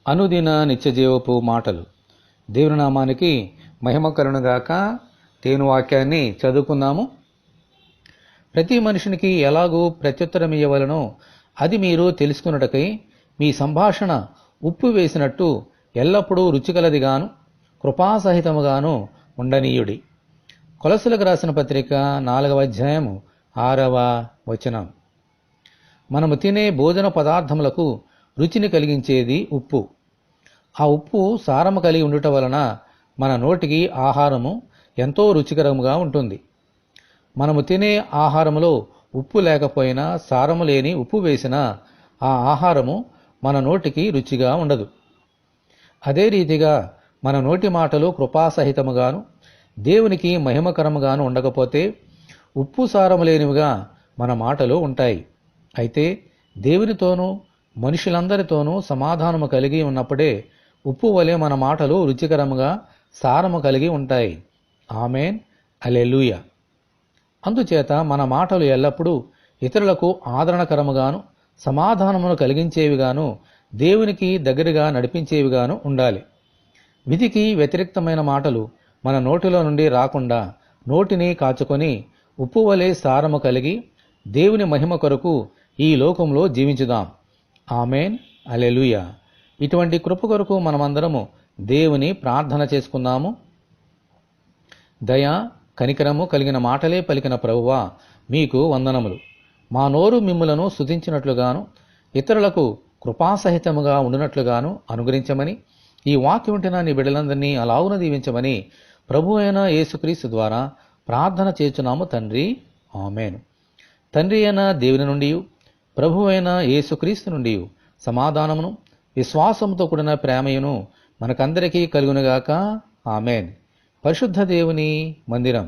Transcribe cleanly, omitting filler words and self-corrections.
అనుదిన నిత్యజీవపు మాటలు. దేవుని నామానికి మహిమ కలుగునుగాక. దేవుని వాక్యాన్ని చదువుకుందాము. ప్రతి మనుషునికి ఎలాగూ ప్రత్యుత్తరం ఇయ్యవలనో అది మీరు తెలుసుకున్నటకై మీ సంభాషణ ఉప్పు వేసినట్టు ఎల్లప్పుడూ రుచికలదిగాను కృపాసహితముగాను ఉండనీయుడి. కొలస్సీలకు రాసిన పత్రిక 4వ అధ్యాయము 6వ వచనం. మనము తినే భోజన పదార్థములకు రుచిని కలిగించేది ఉప్పు. ఆ ఉప్పు సారము కలిగి ఉండుట వలన మన నోటికి ఆహారము ఎంతో రుచికరముగా ఉంటుంది. మనము తినే ఆహారములో ఉప్పు లేకపోయినా, సారము లేని ఉప్పు వేసినా ఆ ఆహారము మన నోటికి రుచిగా ఉండదు. అదే రీతిగా మన నోటి మాటలు కృపాసహితముగాను దేవునికి మహిమకరముగాను ఉండకపోతే ఉప్పు సారము లేనివిగా మన మాటలు ఉంటాయి. అయితే దేవునితోనూ మనుషులందరితోనూ సమాధానము కలిగి ఉన్నప్పుడే ఉప్పు వలె మన మాటలు రుచికరముగా సారము కలిగి ఉంటాయి. ఆమేన్, హల్లెలూయా. అందుచేత మన మాటలు ఎల్లప్పుడూ ఇతరులకు ఆదరణకరముగాను సమాధానమును కలిగించేవిగాను దేవునికి దగ్గరగా నడిపించేవిగాను ఉండాలి. విధికి వ్యతిరేక్తమైన మాటలు మన నోటిలో నుండి రాకుండా నోటిని కాచుకొని ఉప్పు వలె సారము కలిగి దేవుని మహిమ కొరకు ఈ లోకంలో జీవించుదాం. ఆమేన్, హల్లెలూయా. ఇటువంటి కృప కొరకు మనమందరము దేవుని ప్రార్థన చేసుకుందాము. దయ కనికరము కలిగిన మాటలే పలికిన ప్రభువా, మీకు వందనములు. మా నోరు మిమ్ములను స్తుతించినట్లుగాను ఇతరులకు కృపాసహితముగా ఉండునట్లుగాను అనుగ్రహించమని, ఈ వాక్యం వింటున్న నీ బిడ్డలందరినీ అలాగున దీవించమని ప్రభు అయిన యేసుక్రీస్తు ద్వారా ప్రార్థన చేస్తున్నాము తండ్రి. ఆమేన్. తండ్రి అయిన దేవుని నుండి, ప్రభు అయిన యేసుక్రీస్తు నుండి సమాధానమును విశ్వాసముతో కూడిన ప్రేమయును మనకందరికీ కలుగునుగాక. ఆమేన్. పరిశుద్ధ దేవుని మందిరం.